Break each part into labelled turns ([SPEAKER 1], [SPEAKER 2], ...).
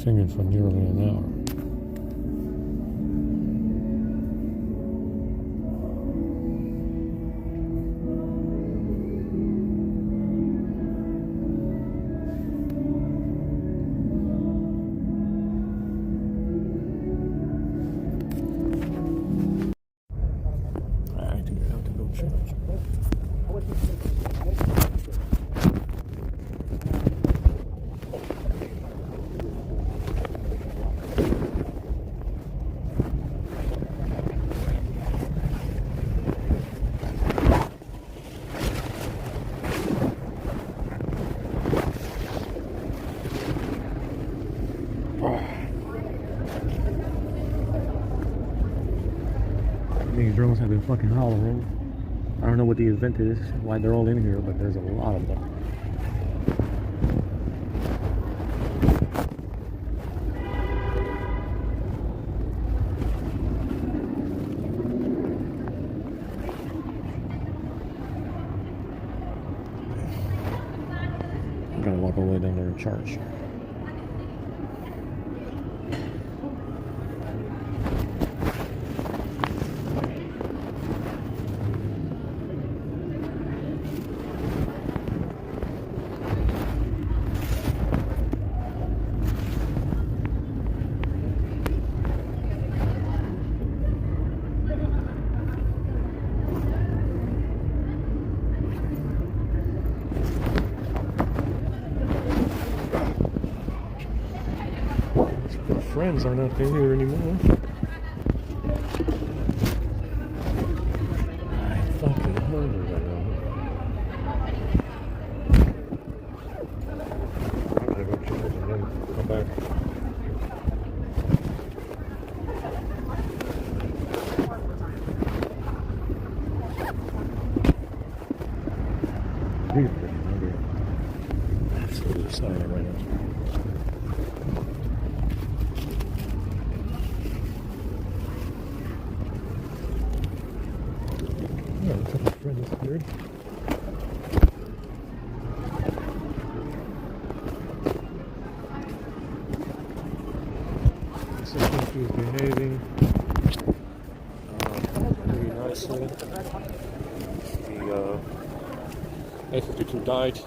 [SPEAKER 1] singing for nearly an hour. I do have to go church. These drones have been fucking hollering. I don't know what the event is, why they're all in here, but there's a lot of them. I'm gonna walk all the way down there and charge. Friends are not here anymore. I'm fucking hungry right now. I'm gonna go change and then come back. Really freaking hungry. Absolutely starving right now. Yeah, a couple of friends here. This is behaving very nicely. The A52 died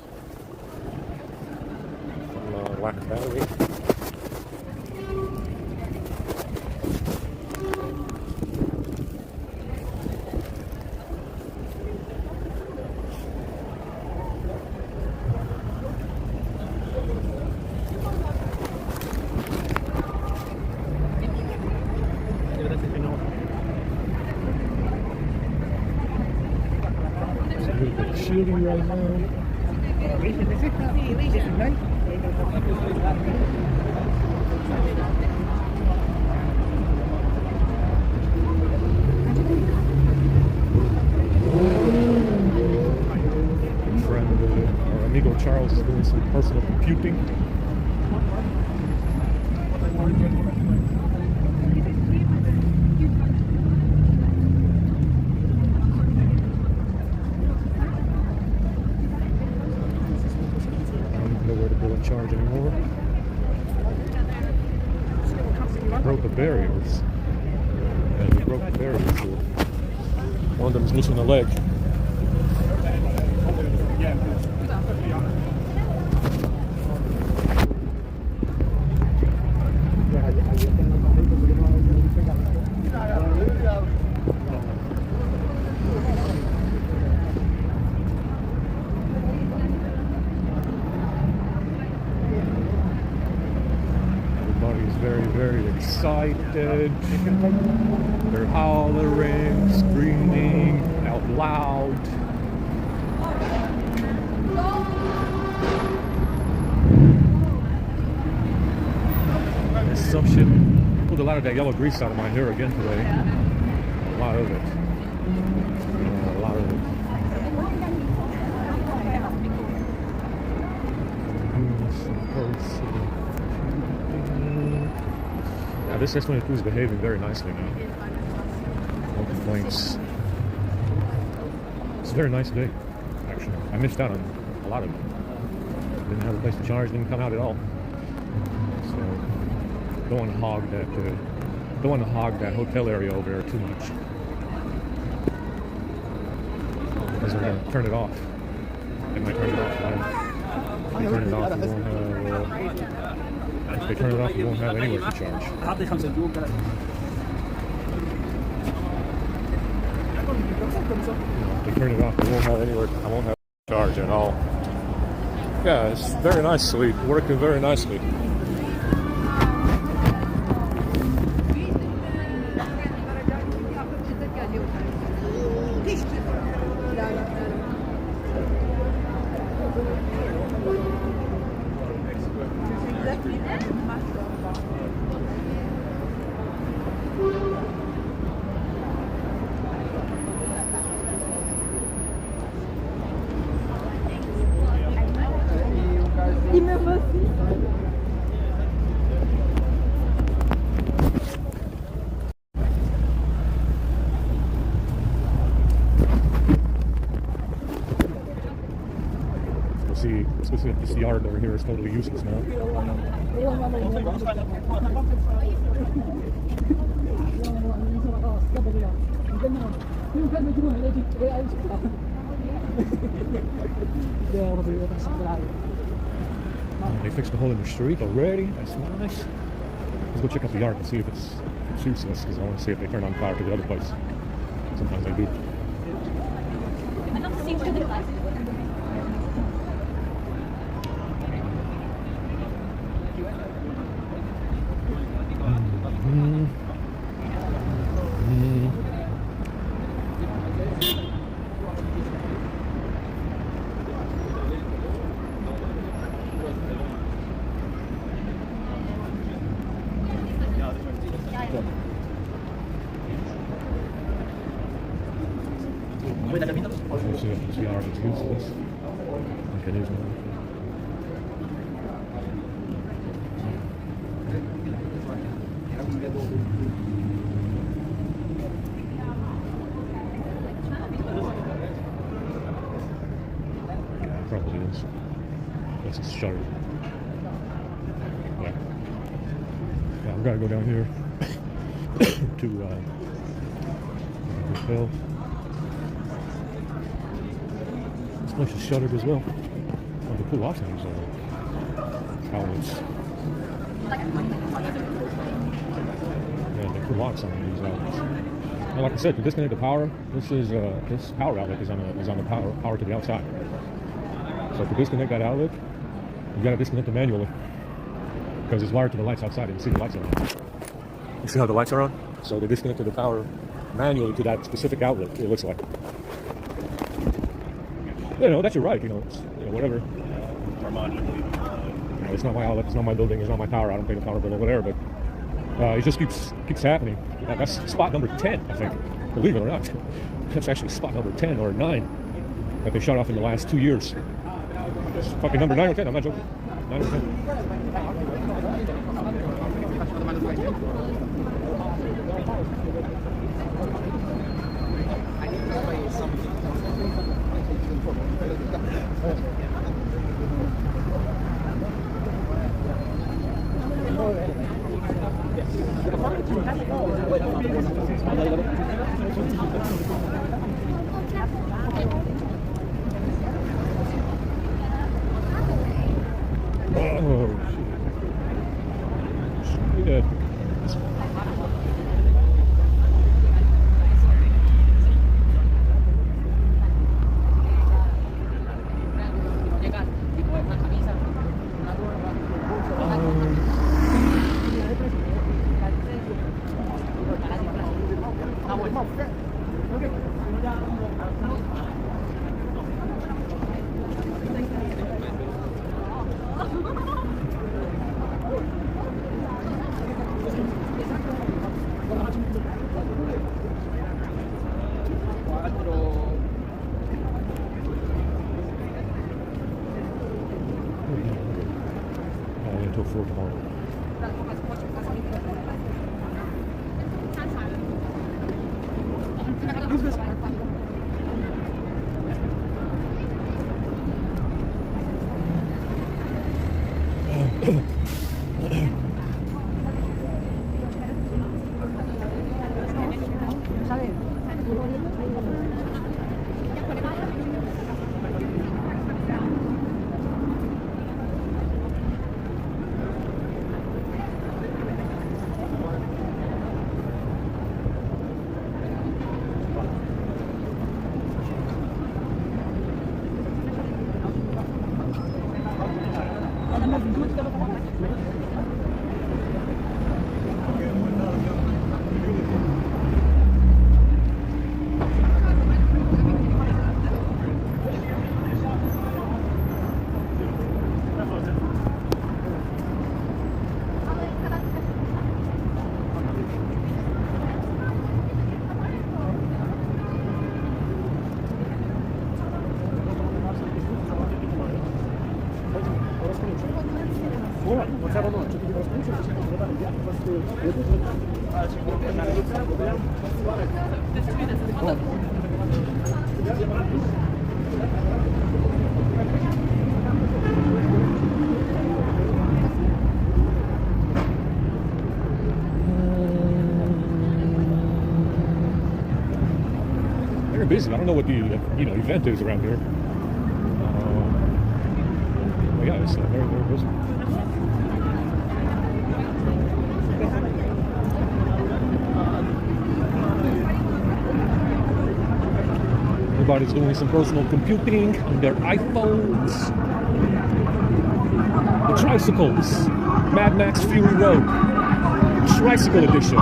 [SPEAKER 1] from lack of battery. It's a little bit chilly right now. My friend, our amigo Charles, is doing some personal computing. Nowhere to go and charge anymore. Broke the barriers. And we broke the barriers. So one of them is missing a leg. Very, very excited. They're hollering, screaming out loud. There's some shit. Pulled a lot of that yellow grease out of my hair again today. A lot of it. Yeah, a lot of it. Yeah, this S22 is behaving very nicely now. No complaints. It's a very nice day, actually. I missed out on a lot of it. Didn't have a place to charge, didn't come out at all. So Don't want to hog that. Don't want to hog that hotel area over there too much. Because we're gonna turn it off. They might turn it off. If they turn it off, we won't have. If they turn it off, we won't have anywhere to charge. If they turn it off, we won't have anywhere. I won't have to charge at all. Yeah, it's very nicely working very nicely. This yard over here is totally useless now. They fixed the hole in the street already. That's nice. Let's go check out the yard and see if it's useless, because I want to see if they turn on fire to the other place. Sometimes they do. This yard is useless. Like it is now. Yeah, it probably is. This is shuttered. Yeah. Yeah, we gotta go down here to hotel. This place is shuttered as well. Oh, they put locks on these outlets. Yeah, they put locks on these outlets. And like I said, to disconnect the power, this power outlet is on the power to the outside. So to disconnect that outlet, you gotta disconnect it manually because it's wired to the lights outside. You can see the lights are on. You see how the lights are on? So they disconnected the power manually to that specific outlet. It looks like. You know, that's your right. You know, it's, you know, whatever. You know, it's not my outlet. It's not my building. It's not my power. I don't pay the power bill or whatever. But it just keeps happening. That's spot number 10, I think. Believe it or not, that's actually spot number 10 or 9 that they shut off in the last 2 years. It's fucking number 9 or 10. I'm not joking. 9 or 10. Oh, shit. Until 4 tomorrow. They're busy. I don't know what the event is around here. But yeah, it's very, very busy. Everybody's doing some personal computing on their iPhones. The tricycles. Mad Max Fury Road. Tricycle edition.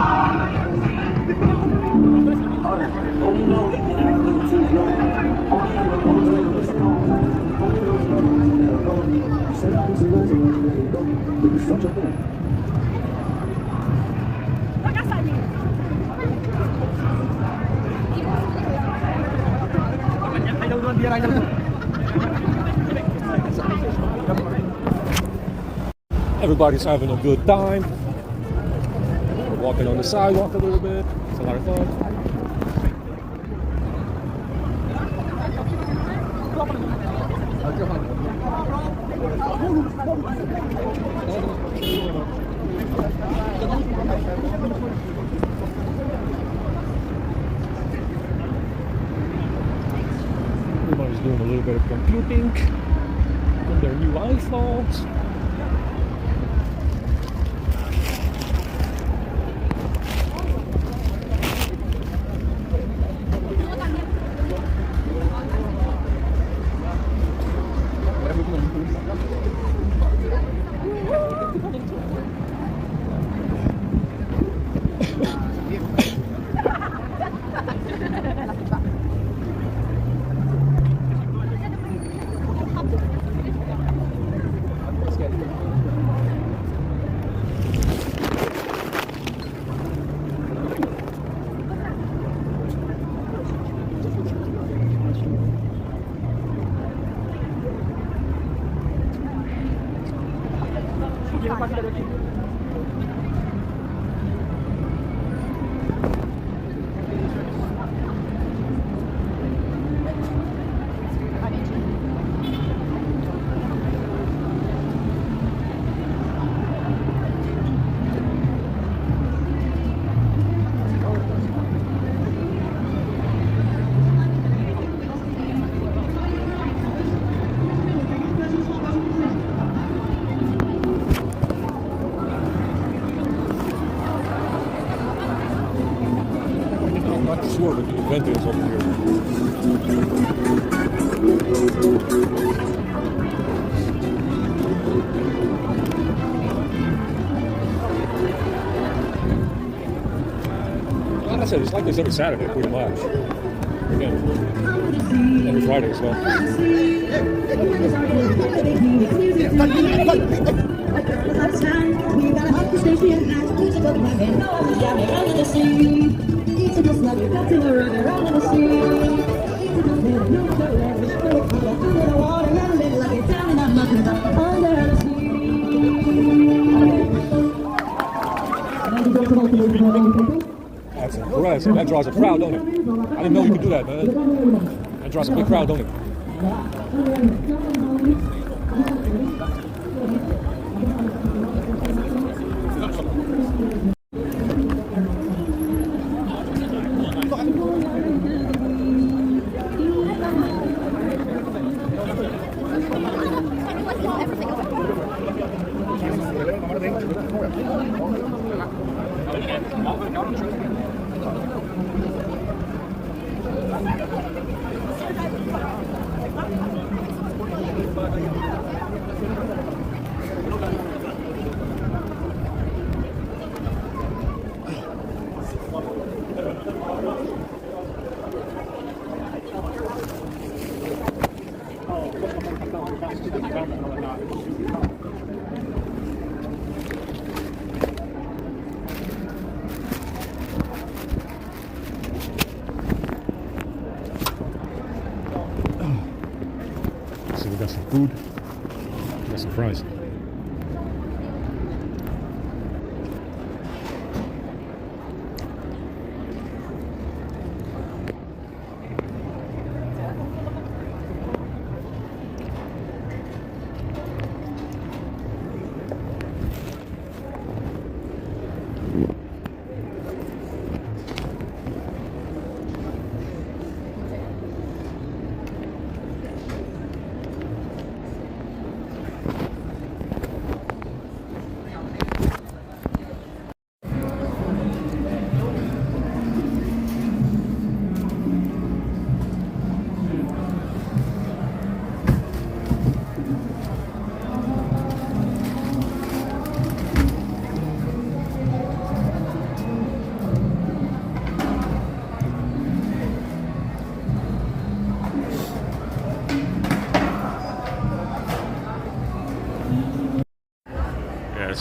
[SPEAKER 1] Everybody's having a good time. We're walking on the sidewalk a little bit. It's a lot of fun. Everybody's doing a little bit of computing on their new iPhones. Sure, but the event is over here. Like I said, it's like this every Saturday, pretty much. Again, every Friday as well. That's impressive. That draws a crowd, don't it? I didn't know you could do that, man. That draws a big crowd, don't it? So we got some food, we got some fries.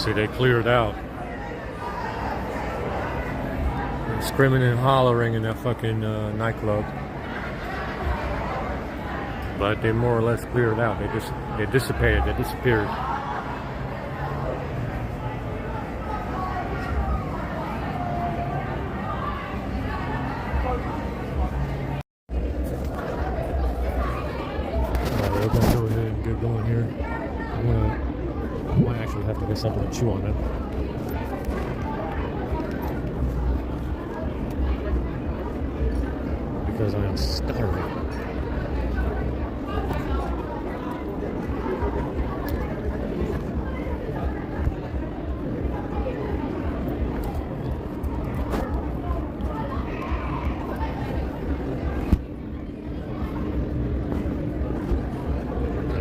[SPEAKER 1] See, they cleared out. They're screaming and hollering in that fucking nightclub. But they more or less cleared out. They dissipated. They disappeared. We're gonna go ahead and get going here. I might actually have to get something to chew on it. Because I am starving.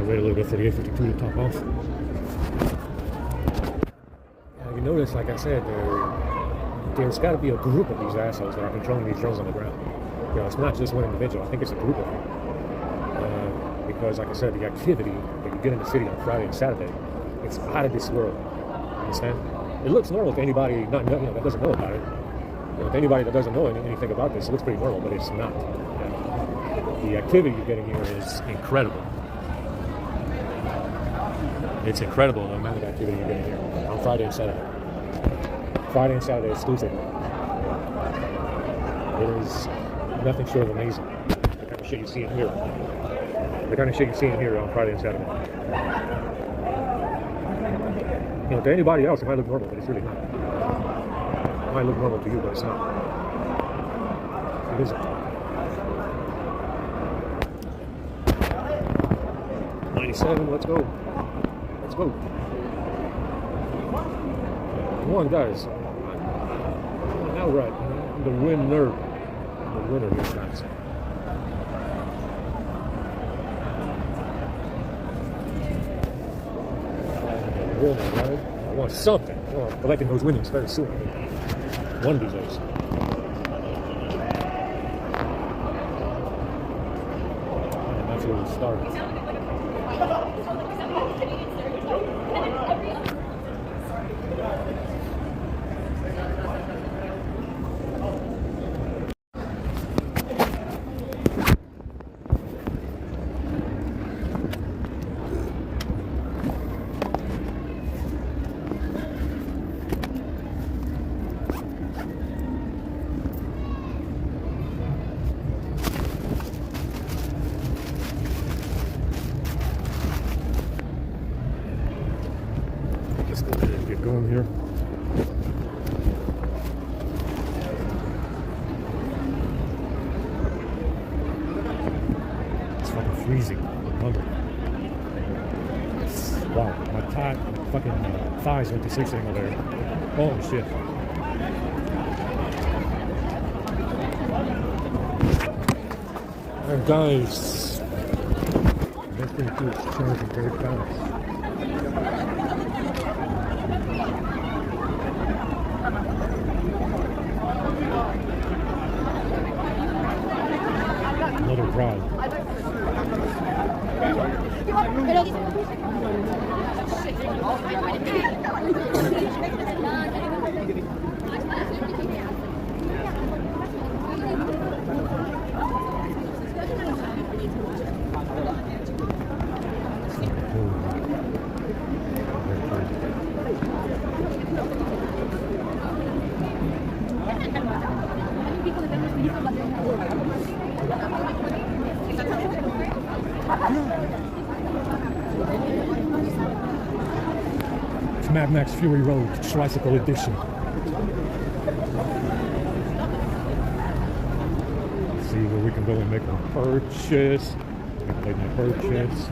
[SPEAKER 1] Wait a little bit for the 852 to top off. You notice, like I said, there's got to be a group of these assholes that are controlling these drones on the ground. You know, it's not just one individual. I think it's a group of them. Because, like I said, the activity that you get in the city on Friday and Saturday, it's out of this world. Understand? It looks normal to anybody that doesn't know about it. You know, to anybody that doesn't know anything about this, it looks pretty normal, but it's not. The activity you're getting here is incredible. It's incredible the amount of activity you're getting here on Friday and Saturday. Friday and Saturday exclusively. It is nothing short of amazing. The kind of shit you see in here. The kind of shit you see in here on Friday and Saturday. You know, to anybody else, it might look normal, but it's really not. It might look normal to you, but it's not. It isn't. 97, let's go. Let's go. Come on, guys. Now, right. The winner. The winner here, guys. The winner, right? I want something. I want collecting those winnings very soon. One of these days. And that's where we started. Let's go ahead and get going here. It's fucking freezing. I'm hungry. Wow, my fucking thighs went to 6 over there. Holy shit. Alright guys, this thing too is charging very fast. Another ride. It's Mad Max Fury Road, Tricycle Edition. Let's see where we can go and make a purchase. Make my purchase.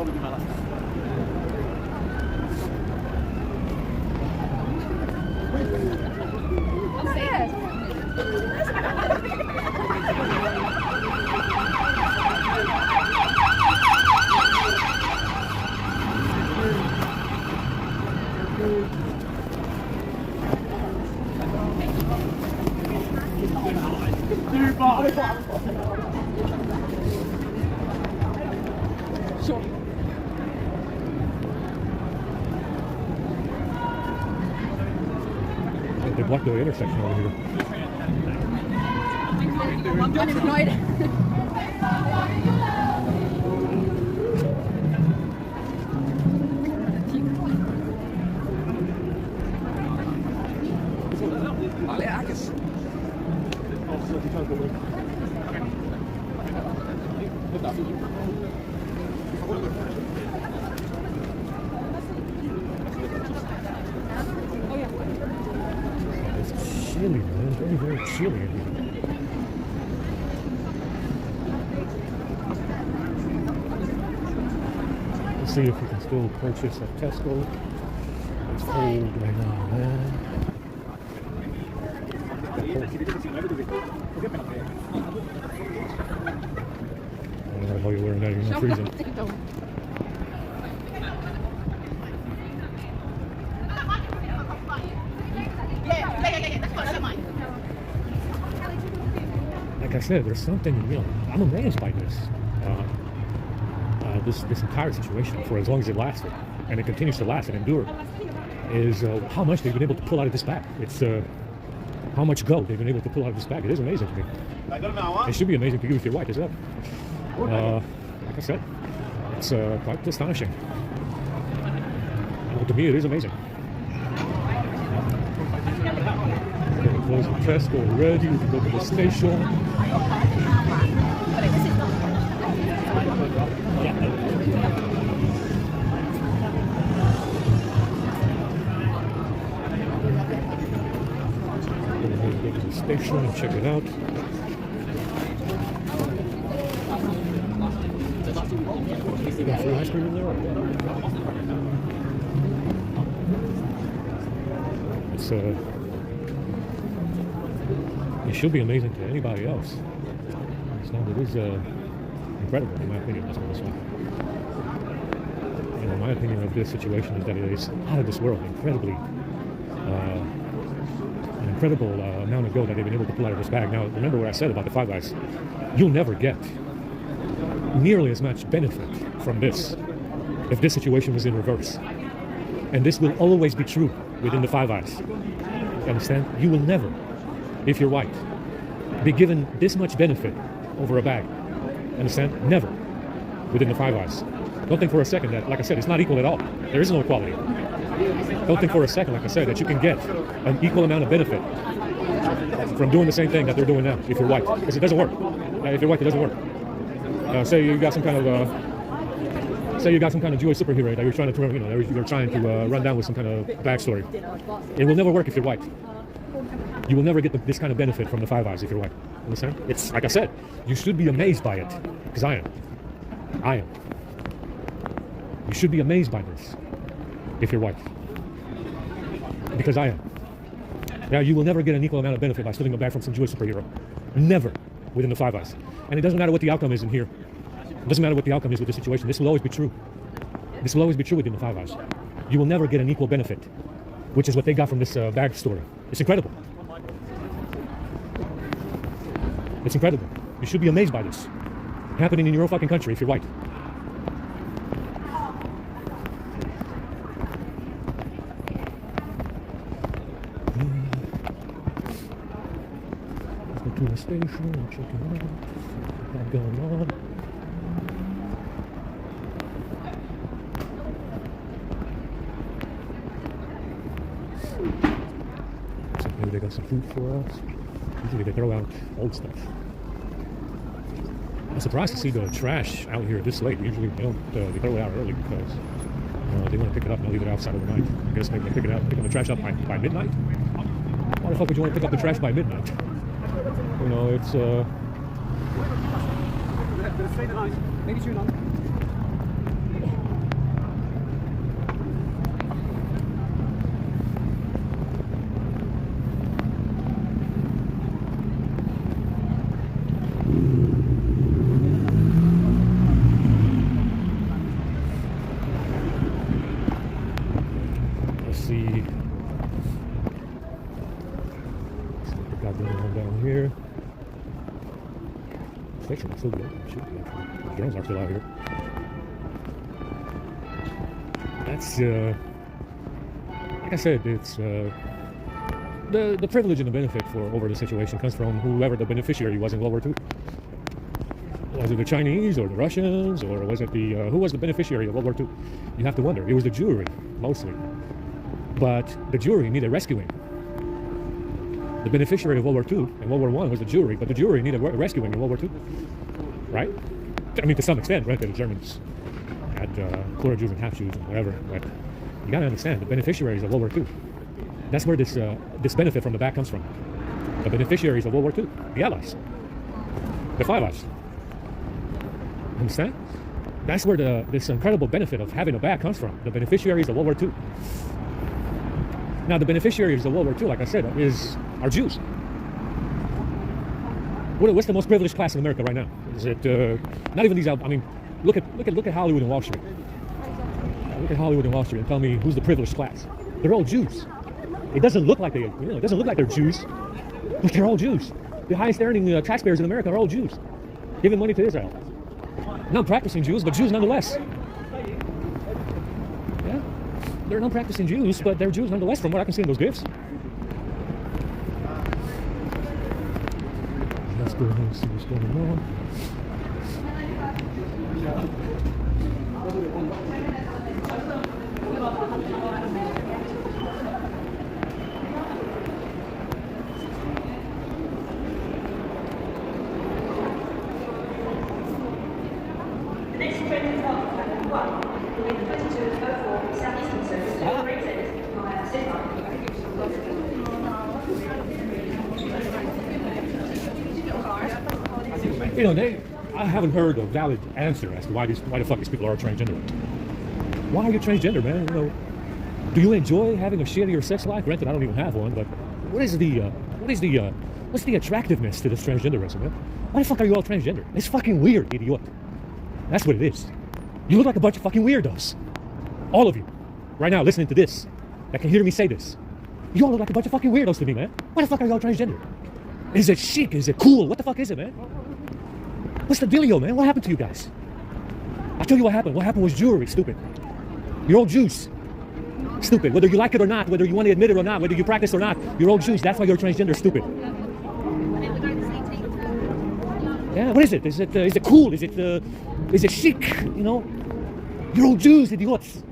[SPEAKER 1] They blocked the intersection over here. It's chilly, man. Very, very chilly in here. Let's see if we can still purchase at Tesco. It's cold right now, man. I don't know how you're wearing that, you're not freezing. Like I said, there's something, I'm amazed by this. This entire situation, for as long as it lasted, and it continues to last and endure, is how much they've been able to pull out of this bag. It's how much gold they've been able to pull out of this bag. It is amazing to me. It should be amazing to you if you're white as well. Like I said, it's quite astonishing. Well, to me, it is amazing. Getting close to Tesco already. We can go to the station. Go to the station and check it out. You got free ice cream in there? It's it should be amazing to anybody else. It is incredible in my opinion. That's what this one. My opinion of this situation is that it is out of this world. Incredibly, an incredible amount of gold that they've been able to pull out of this bag. Now, remember what I said about the Five Eyes. You'll never get nearly as much benefit from this if this situation was in reverse. And this will always be true within the Five Eyes. You understand? You will never, if you're white, be given this much benefit over a bag. Understand? Never within the Five Eyes. Don't think for a second that, like I said, it's not equal at all. There is no equality. Don't think for a second, like I said, that you can get an equal amount of benefit from doing the same thing that they're doing now if you're white. Because it doesn't work. If you're white, it doesn't work. Say you got some kind of Jewish superhero that you're trying to run down with some kind of backstory. It will never work if you're white. You will never get this kind of benefit from the Five Eyes if you're white. Understand? It's like I said, you should be amazed by it. Because I am. You should be amazed by this if you're white. Because I am. Now, you will never get an equal amount of benefit by stealing a bag from some Jewish superhero. Never within the Five Eyes. And it doesn't matter what the outcome is in here. It doesn't matter what the outcome is with this situation. This will always be true. This will always be true within the Five Eyes. You will never get an equal benefit, which is what they got from this bag story. It's incredible. It's incredible. You should be amazed by this happening in your own fucking country if you're white. Let's go to the station and check it out. What's going on? So maybe they got some food for us. Usually they throw out old stuff. I'm surprised to see the trash out here this late. Usually they don't they throw it out early because they want to pick it up and leave it outside overnight. I guess maybe they pick up the trash up by midnight. Why the fuck would you want to pick up the trash by midnight? It's maybe too long. Got the other one down here. Station is still good. Should be actually. The drones are still out here. That's like I said, it's the privilege and the benefit for over the situation comes from whoever the beneficiary was in World War II. Was it the Chinese or the Russians, or was it the who was the beneficiary of World War II? You have to wonder. It was the Jewry mostly, but the Jewry needed rescuing. The beneficiary of World War II and World War I was the Jewry, but the Jewry needed rescuing in World War II, right? I mean, to some extent, right? The Germans had quarter Jews and half Jews and whatever, but you gotta understand the beneficiaries of World War II. That's where this benefit from the back comes from. The beneficiaries of World War II, the Allies, the Five Eyes. Understand? That's where this incredible benefit of having a back comes from. The beneficiaries of World War II. Now, the beneficiaries of World War II, like I said, are Jews. What's the most privileged class in America right now? Is it not even these? I mean, look at Hollywood and Wall Street. Look at Hollywood and Wall Street and tell me who's the privileged class. They're all Jews. It doesn't look like it doesn't look like they're Jews, but they're all Jews. The highest earning taxpayers in America are all Jews, giving money to Israel. Non-practicing Jews, but Jews nonetheless. Yeah, they're non-practicing Jews, but they're Jews nonetheless, from what I can see in those gifts. Let's go ahead and see what's going on. I haven't heard a valid answer as to why the fuck these people are transgender. Why are you transgender, man? Do you enjoy having a shittier sex life? Granted, I don't even have one, but what's the attractiveness to this transgenderism, man? Why the fuck are you all transgender? It's fucking weird, idiot. That's what it is. You look like a bunch of fucking weirdos. All of you, right now, listening to this, that can hear me say this. You all look like a bunch of fucking weirdos to me, man. Why the fuck are you all transgender? Is it chic? Is it cool? What the fuck is it, man? What's the dealio, man? What happened to you guys? I'll tell you what happened. What happened was Jewry, stupid. You're all Jews. Stupid. Whether you like it or not, whether you want to admit it or not, whether you practice or not, you're all Jews. That's why you're transgender, stupid. Yeah, what is it? Is it cool? Is it chic? You're all Jews, idiots.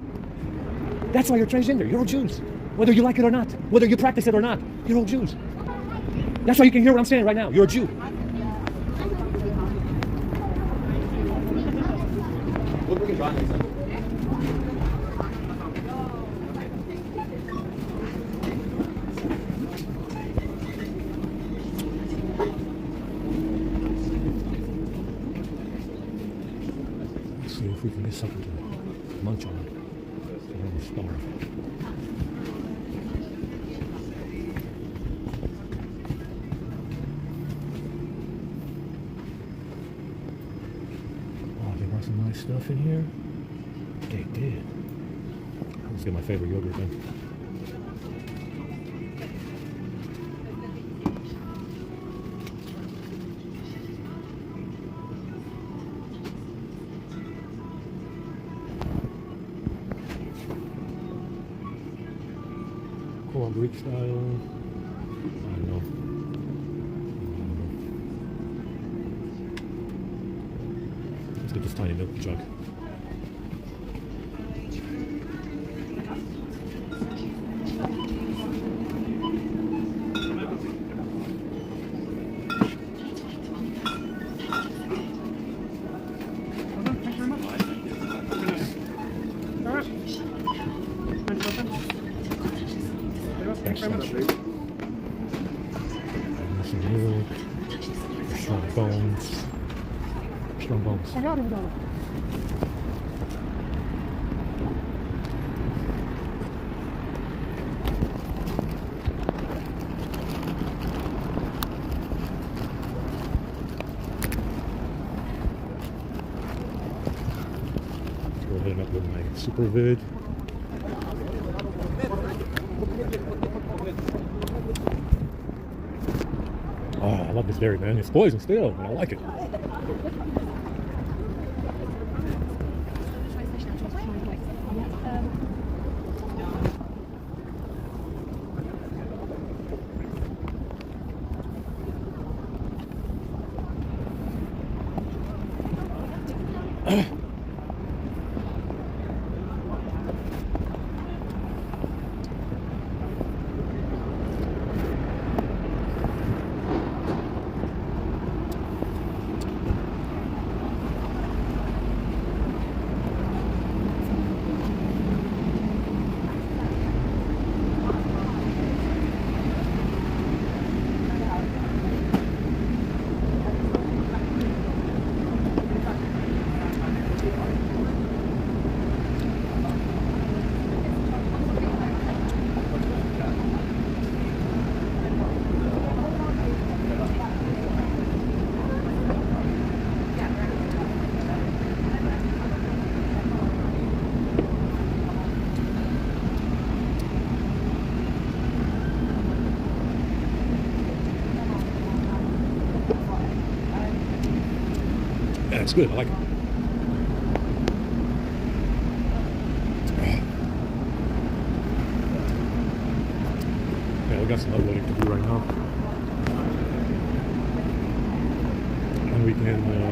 [SPEAKER 1] That's why you're transgender. You're all Jews. Whether you like it or not, whether you practice it or not, you're all Jews. That's why you can hear what I'm saying right now. You're a Jew. Let's see if we can get something to munch on. I'm starved. Some nice stuff in here. They did. Let's get my favorite yogurt then. Cool Greek style. I don't know. Let's get this tiny milk jug. Thanks so much. Some milk, strong bones. Strong bones. Go ahead up with my super vid. Oh, I love this dairy, man. It's poison still, but I like it. Yeah, it's good. I like it. Yeah, we got some uploading to do right now. And we can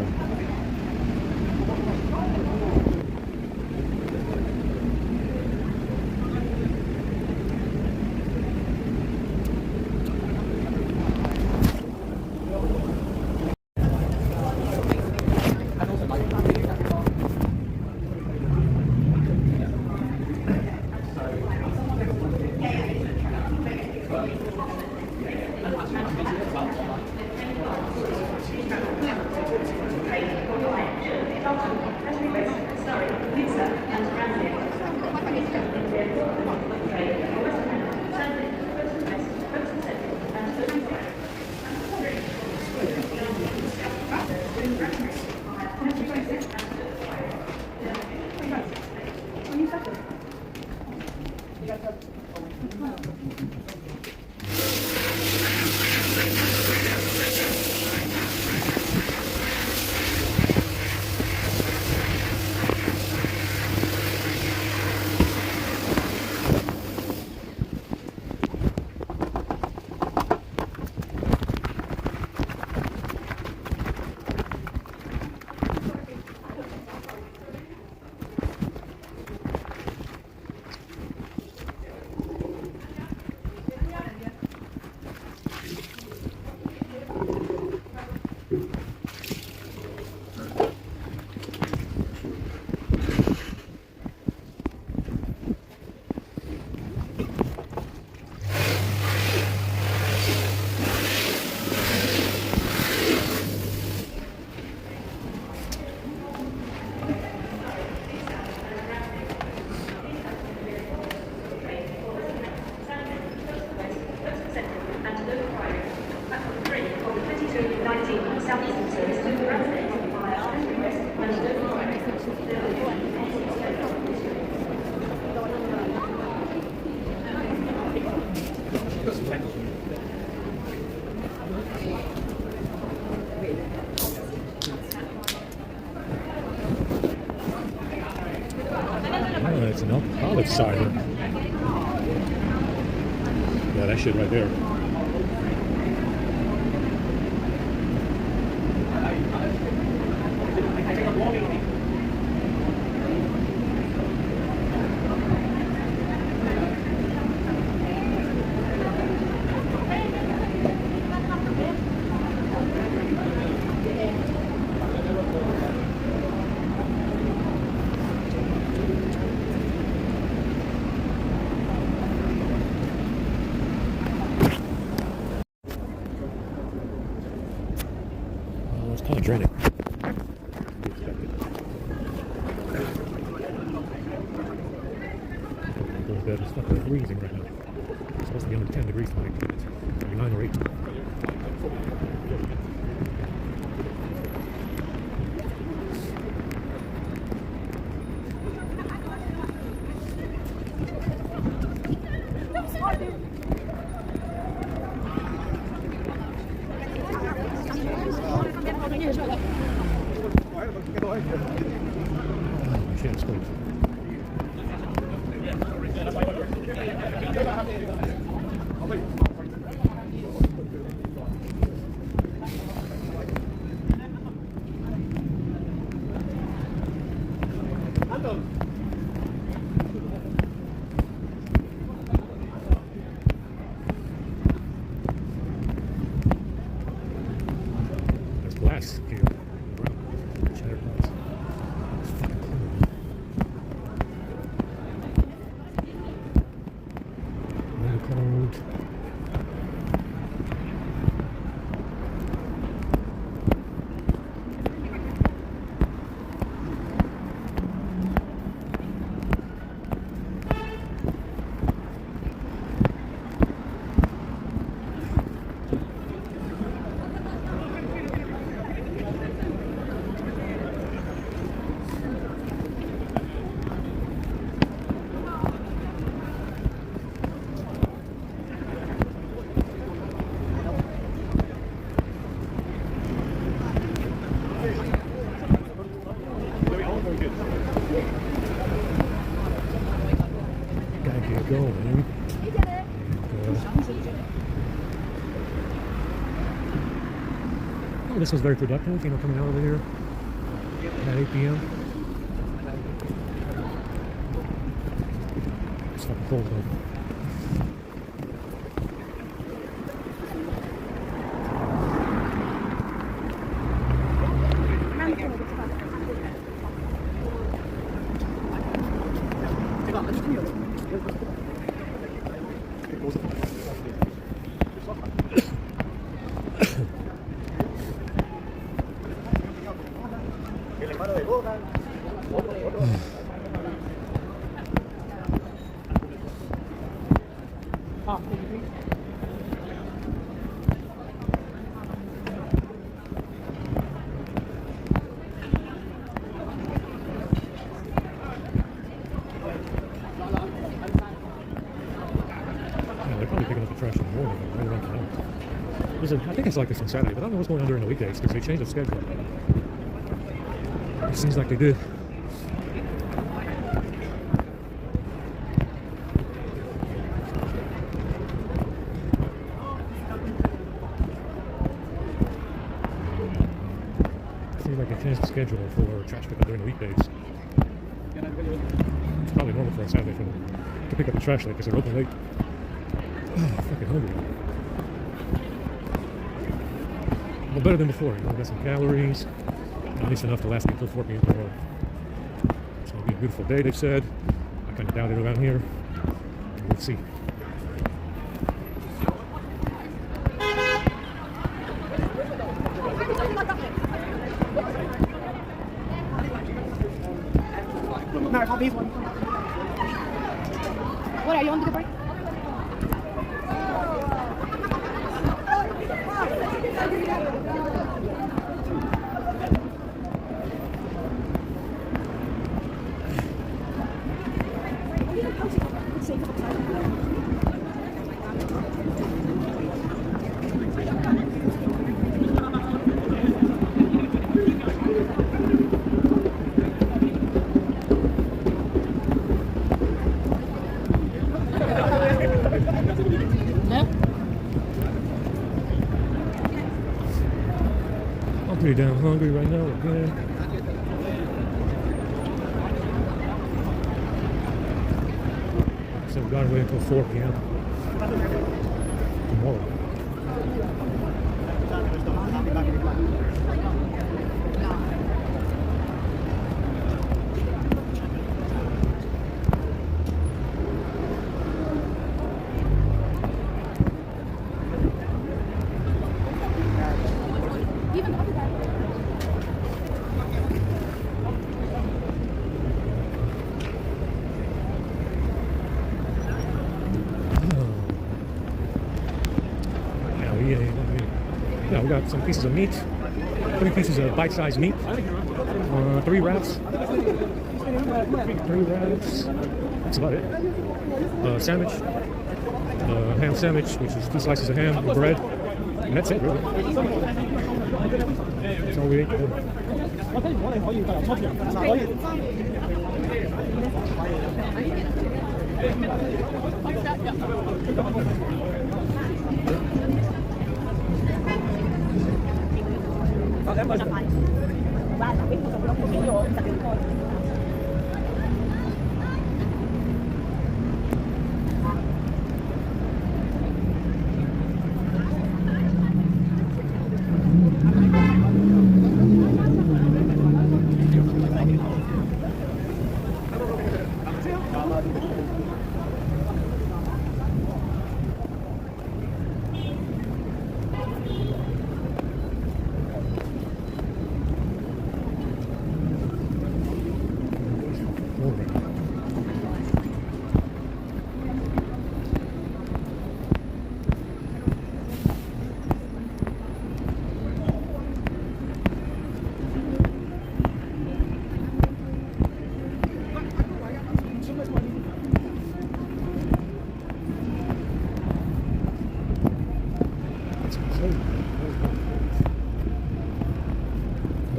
[SPEAKER 1] it's an alcoholic cider. Yeah, that shit right there. It's kind of draining. It's fucking freezing right now. It's supposed to be under 10 degrees tonight. It's maybe 9 or 8. Oh, shit, it's cold. glass here. Shattered glass. It's fucking cool. Window closed. Gotta get going. Oh, this was very productive, you know, coming out over here at 8 p.m. It's fucking cold though. They're probably picking up the trash in the morning. Right around town. I think it's like this on Saturday, but I don't know what's going on during the weekdays because they changed the schedule. It seems like they did. Seems like they changed the schedule for trash pickup during the weekdays. It's probably normal for a Saturday for them to pick up the trash late because they're open late. I'm fucking hungry. Well, better than before. You know, got some calories, at least enough to last me until 4 p.m. tomorrow. It's gonna be a beautiful day, they've said. I kind of doubt it around here. We'll see.
[SPEAKER 2] What are you on to the break?
[SPEAKER 1] I'm pretty damn hungry right now again. So we gotta wait until 4 p.m. tomorrow. Yeah, we got some pieces of meat, 3 pieces of bite-sized meat, 3 wraps, 3 wraps, that's about it. Sandwich, ham sandwich, which is 2 slices of ham and bread, and that's it really. That's all we ate today.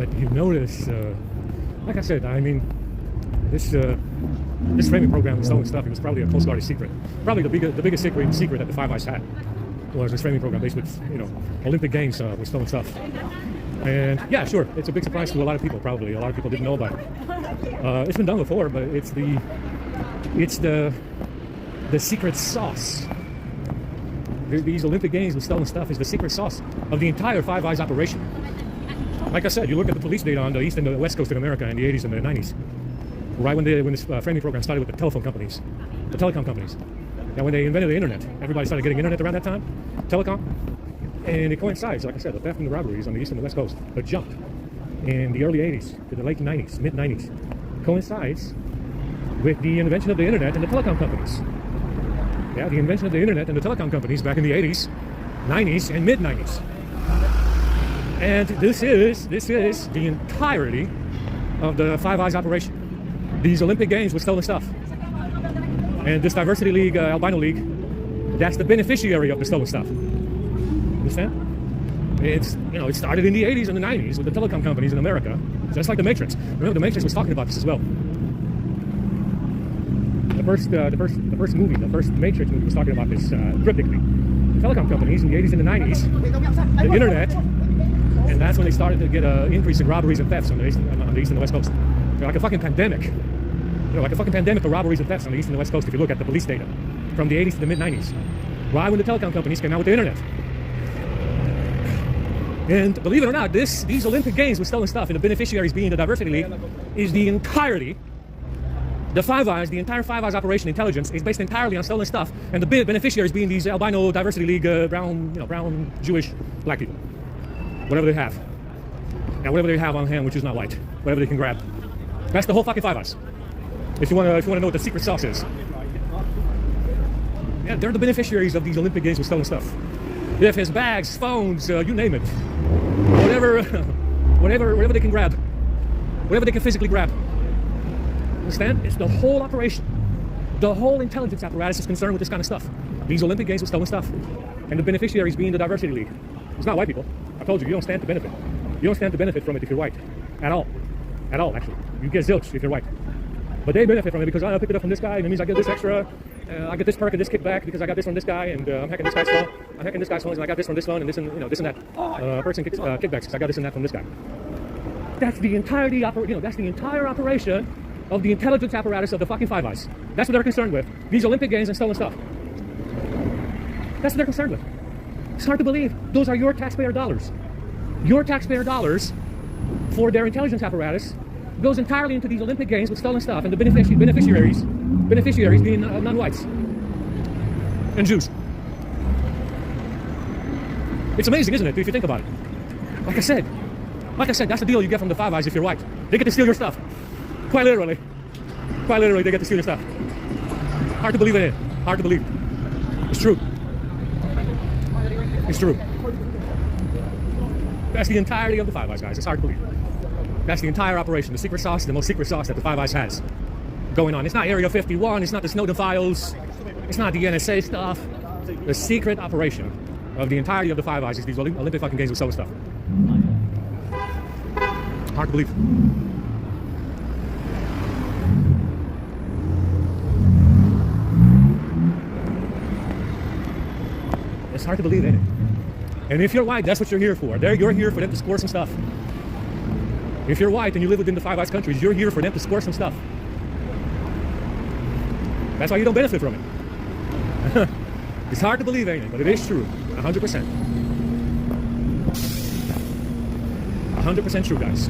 [SPEAKER 1] But you notice, like I said, I mean, this framing program was stolen stuff. It was probably a Coast Guard secret. Probably the biggest secret that the Five Eyes had was this framing program based with, Olympic Games with stolen stuff. And yeah, sure, it's a big surprise to a lot of people. Probably a lot of people didn't know about it. It's been done before, but it's the secret sauce. These Olympic Games with stolen stuff is the secret sauce of the entire Five Eyes operation. Like I said, you look at the police data on the east and the west coast of America in the 80s and the 90s. Right when this framing program started with the telephone companies, the telecom companies. And when they invented the internet, everybody started getting internet around that time, telecom. And it coincides, like I said, the theft and the robberies on the east and the west coast, the jump in the early 80s to the late 90s, mid 90s, coincides with the invention of the internet and the telecom companies. Yeah, the invention of the internet and the telecom companies back in the 80s, 90s, and mid 90s. And this is the entirety of the Five Eyes operation. These Olympic Games with stolen stuff. And this Diversity League, Albino League, that's the beneficiary of the stolen stuff. Understand? It started in the 80s and the 90s with the telecom companies in America, just like the Matrix. Remember, the Matrix was talking about this as well. The first movie, the first Matrix movie was talking about this cryptically. The telecom companies in the 80s and the 90s, the internet, and that's when they started to get an increase in robberies and thefts on the east and the west coast. Like a fucking pandemic. Like a fucking pandemic of robberies and thefts on the east and the west coast if you look at the police data from the 80s to the mid 90s. Right when the telecom companies came out with the internet. And believe it or not, these Olympic Games with stolen stuff and the beneficiaries being the Diversity League is the entirety. The Five Eyes, the entire Five Eyes operation intelligence is based entirely on stolen stuff, and the beneficiaries being these albino Diversity League brown Jewish black people, whatever they have, and whatever they have on hand, which is not white, whatever they can grab. That's the whole fucking Five Eyes. If you want to know what the secret sauce is, yeah, they're the beneficiaries of these Olympic Games with stolen stuff. If his bags, phones, you name it, whatever they can grab, whatever they can physically grab. Understand? It's the whole operation. The whole intelligence apparatus is concerned with this kind of stuff. These Olympic Games with stolen stuff. And the beneficiaries being the Diversity League. It's not white people. I told you, you don't stand to benefit. You don't stand to benefit from it if you're white. At all. At all, actually. You get zilch if you're white. But they benefit from it because I picked it up from this guy, and it means I get this extra, I get this perk and this kickback because I got this from this guy, and I'm hacking this guy's phone. I'm hacking this guy's phone, and I got this from this one, and this and this and that. Perks and kickbacks because I got this and that from this guy. That's the entirety. That's the entire operation of the intelligence apparatus of the fucking Five Eyes. That's what they're concerned with. These Olympic Games and stolen stuff. That's what they're concerned with. It's hard to believe. Those are your taxpayer dollars. Your taxpayer dollars for their intelligence apparatus goes entirely into these Olympic Games with stolen stuff, and the beneficiaries being non-whites and Jews. It's amazing, isn't it, if you think about it? Like I said, that's the deal you get from the Five Eyes if you're white. They get to steal your stuff. Quite literally, they get to steal your stuff. Hard to believe it. Hard to believe. It's true. It's true. That's the entirety of the Five Eyes, guys. It's hard to believe. That's the entire operation. The secret sauce, the most secret sauce that the Five Eyes has going on. It's not Area 51. It's not the Snowden files. It's not the NSA stuff. The secret operation of the entirety of the Five Eyes is these Olympic fucking Games with stolen stuff. Hard to believe. It's hard to believe, ain't it? And if you're white, that's what you're here for. You're here for them to score some stuff. If you're white and you live within the Five Eyes countries, you're here for them to score some stuff. That's why you don't benefit from it. It's hard to believe, ain't it? But it is true. 100%. 100% true, guys.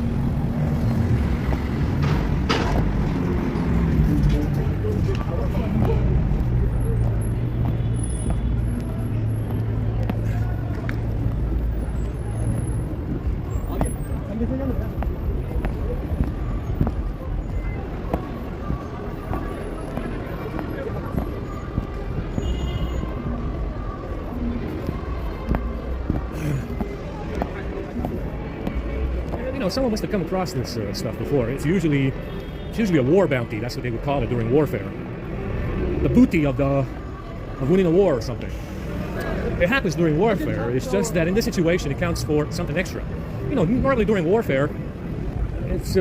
[SPEAKER 1] Someone must have come across this stuff before. It's usually a war bounty. That's what they would call it during warfare. The booty of winning a war or something. It happens during warfare. It's just that in this situation, it counts for something extra. Normally during warfare, it's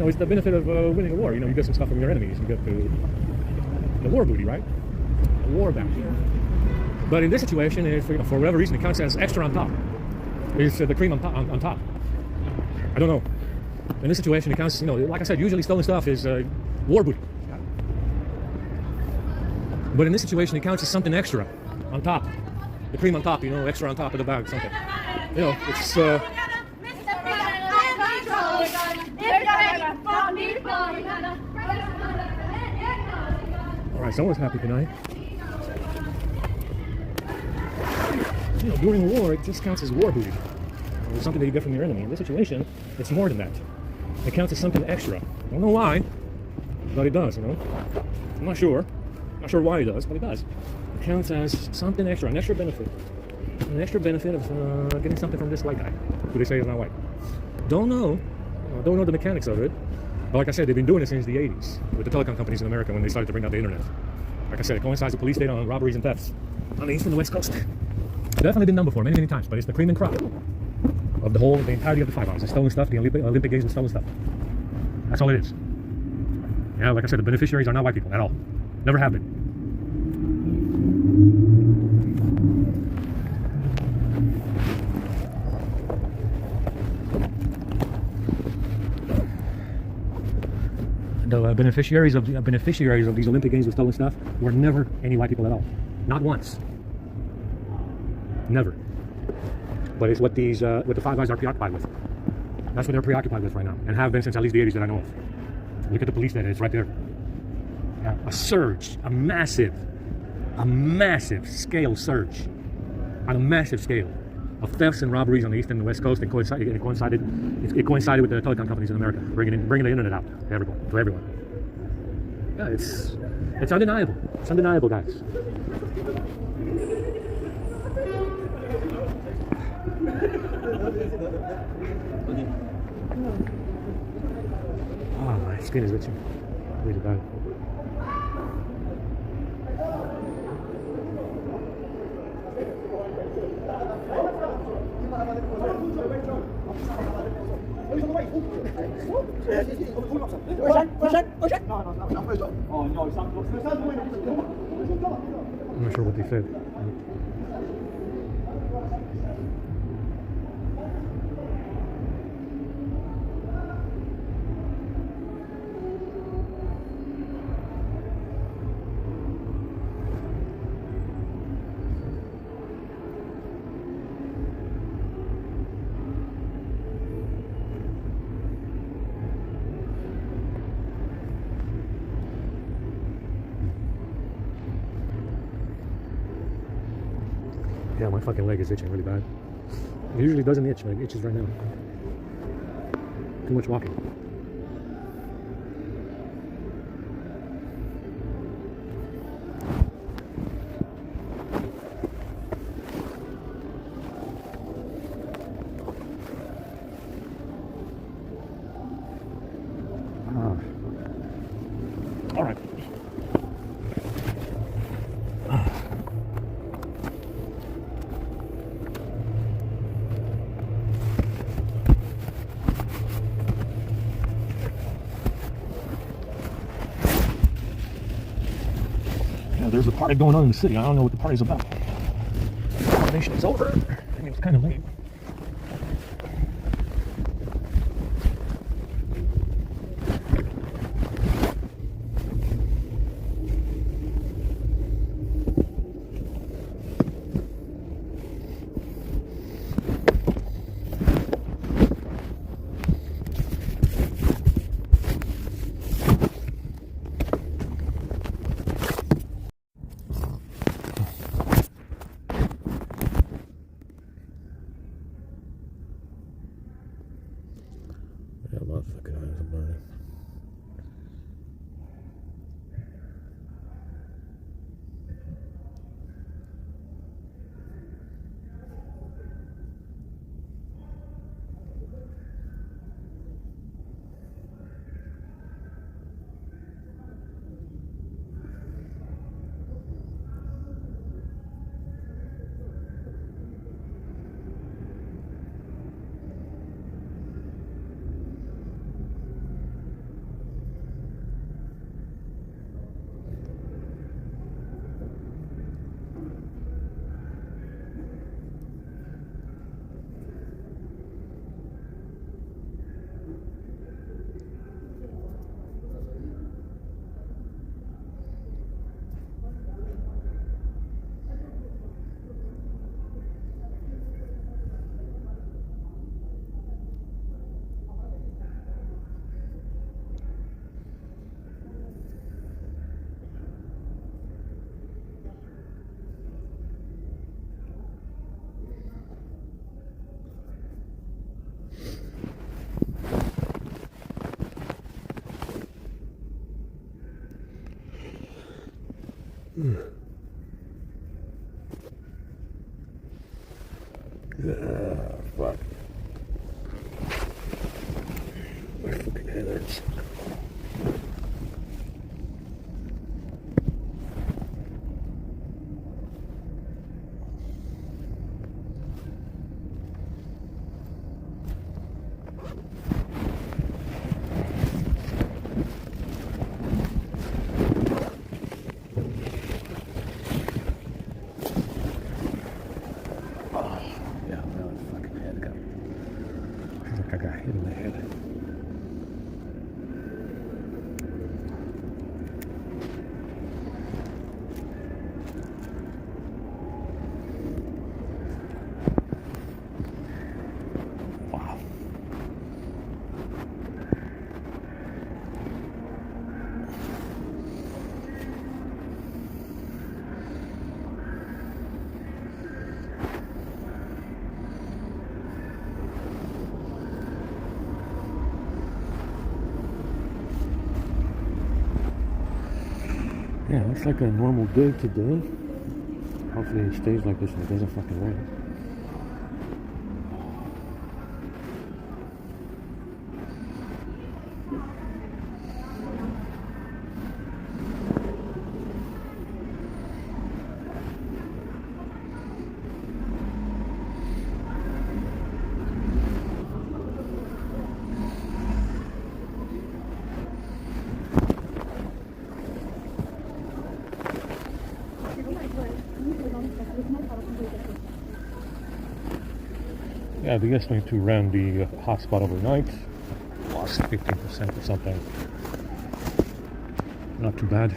[SPEAKER 1] it's the benefit of winning a war. You get some stuff from your enemies. You get the war booty, right? The war bounty. But in this situation, if for whatever reason it counts as extra on top, it's the cream on top. I don't know. In this situation, it counts. Like I said, usually stolen stuff is war booty. But in this situation, it counts as something extra on top. The cream on top, extra on top of the bag, something. It's all right, someone's happy tonight. During war, it just counts as war booty. It's something that you get from your enemy. In this situation, it's more than that. It counts as something extra. I don't know why, but it does, I'm not sure. Not sure why it does, but it does. It counts as something extra, an extra benefit. An extra benefit of getting something from this white guy, who they say is not white. Don't know the mechanics of it. But like I said, they've been doing it since the 80s with the telecom companies in America when they started to bring out the internet. Like I said, it coincides with police data on robberies and thefts on the east and the west coast. Definitely been done before, many, many times, but it's the cream and crop of the entirety of the 5 hours. The stolen stuff, the Olympic Games with stolen stuff. That's all it is. Yeah, like I said, the beneficiaries are not white people at all. Never have been. The beneficiaries of these Olympic Games with stolen stuff were never any white people at all. Not once. Never. But it's what the Five Eyes are preoccupied with. That's what they're preoccupied with right now, and have been since at least the 80s that I know of. Look at the police data; it's right there. Yeah, a surge, a massive scale surge, on a massive scale of thefts and robberies on the east and the west coast. It coincided with the telecom companies in America, bringing the internet out to everyone. Yeah, it's undeniable. It's undeniable, guys. Oh, my skin is itching really bad. I'm not sure what they said. Yeah, my fucking leg is itching really bad. It usually doesn't itch, but it itches right now. Too much walking. All right. There's a party going on in the city. I don't know what the party's about. The coronation is over. I mean, it's kind of late. Yeah, my fucking eyes are burning. Fuck. My fucking head hurts. I got hit in the head. Wow. Yeah, looks like a normal day today. Hopefully it stays like this and it doesn't fucking rain. Yeah, the guys went to run the hotspot overnight. Lost 15% or something. Not too bad.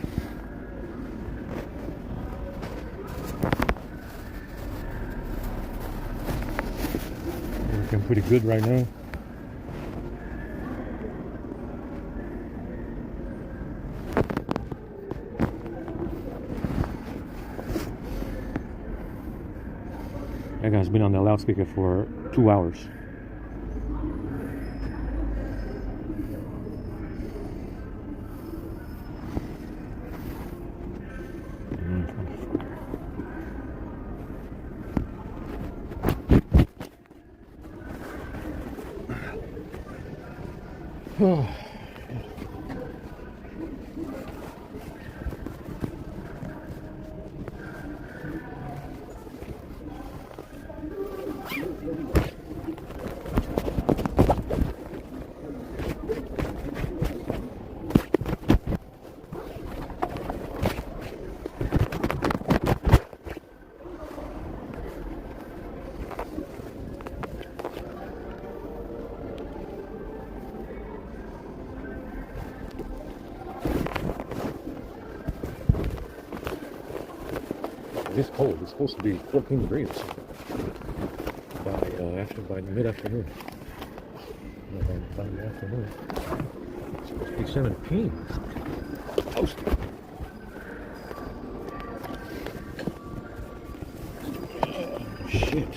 [SPEAKER 1] Looking pretty good right now. That guy's been on the loudspeaker for 2 hours. Oh. This cold. It's supposed to be 14 degrees by mid-afternoon. By the afternoon, it's supposed to be 17. Toasty. Oh, shit.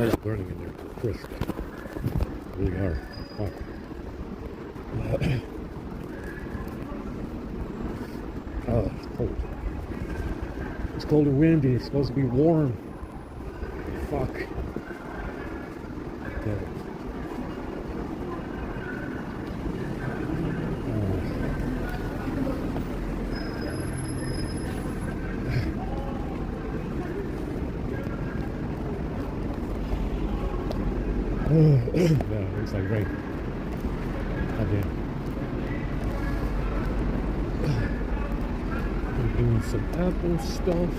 [SPEAKER 1] It's burning in there, crisp. Really hard. Fuck. Oh, it's cold. It's cold and windy. It's supposed to be warm. Fuck. Damn it. Yeah, it's like rain. Again. We're doing some Apple stuff.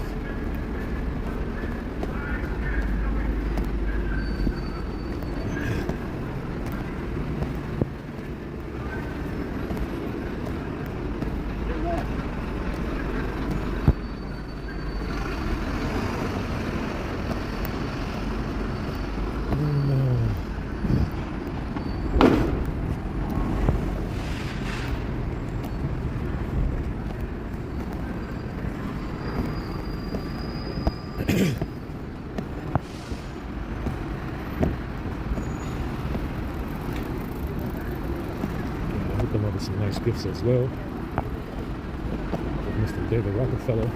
[SPEAKER 1] Some nice gifts as well. Mr. David Rockefeller.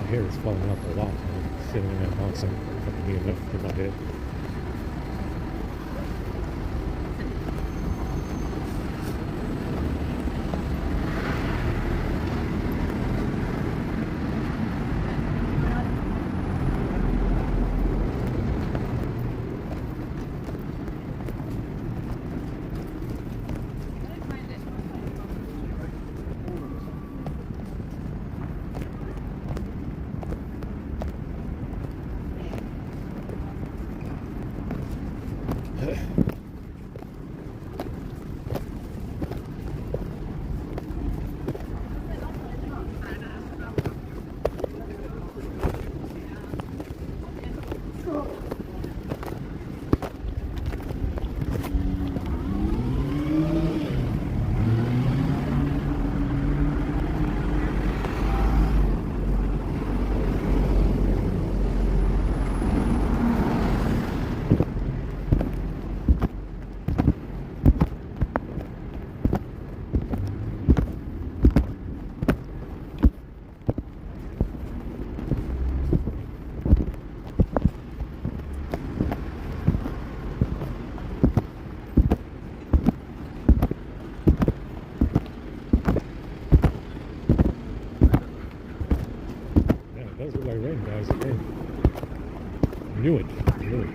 [SPEAKER 1] Hair is falling off a lot. I'm sitting in that box and fucking me enough in my head. It does look like rain, guys. Okay. Knew it. Knew it.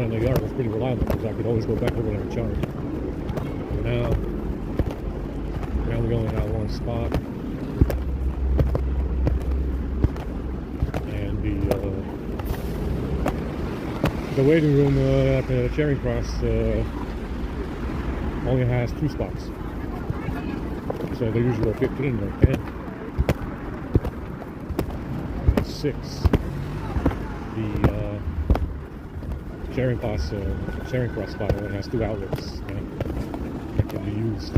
[SPEAKER 1] in the yard was pretty reliable because I could always go back over there and charge. But now we only got one spot, and the waiting room at the Charing Cross only has 2 spots. So there usually are 15 or 10. And 6. The Charing Cross spot only has 2 outlets that can be used.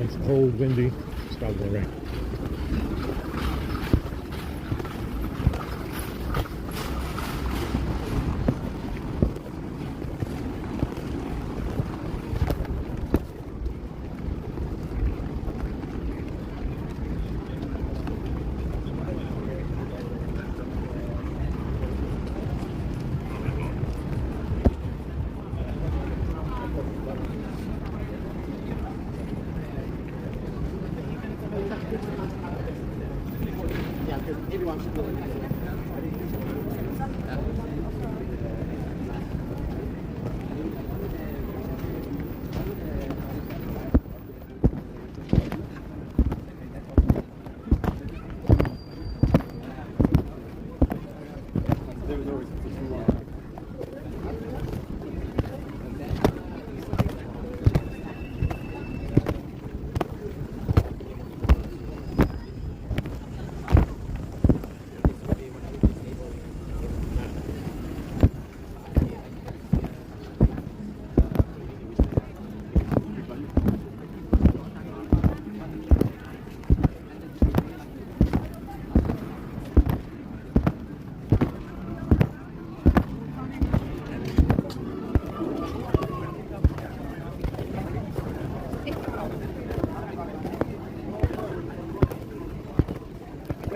[SPEAKER 1] It's cold, windy. It's probably going to rain.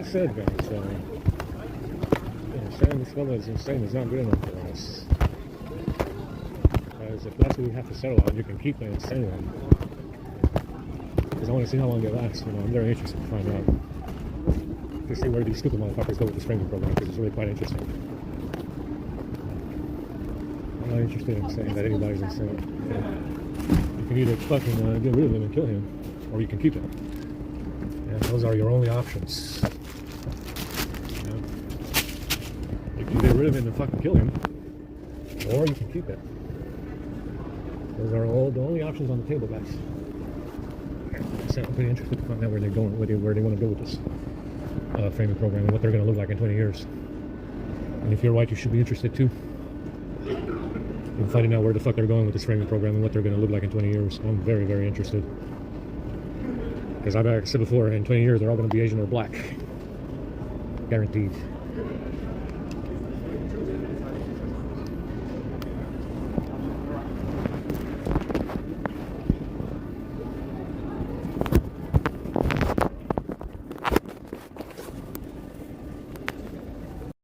[SPEAKER 1] Said, guys, saying this fella is insane is not good enough for us. Because if that's what we have to settle on, you can keep the insane one. Because I want to see how long it lasts. I'm very interested to find out. To see where these stupid motherfuckers go with this framing program, because it's really quite interesting. I'm not interested in saying that anybody's insane. You can either fucking get rid of him and kill him, or you can keep him. And those are your only options. You can get rid of him and fucking kill him, or you can keep it. Those are all the only options on the table, guys. So I'm pretty interested to find out where they're going, where they want to go with this framing program and what they're going to look like in 20 years. And if you're white, you should be interested too in finding out where the fuck they're going with this framing program and what they're going to look like in 20 years. I'm very, very interested. Because like I said before, in 20 years, they're all going to be Asian or black. Guaranteed.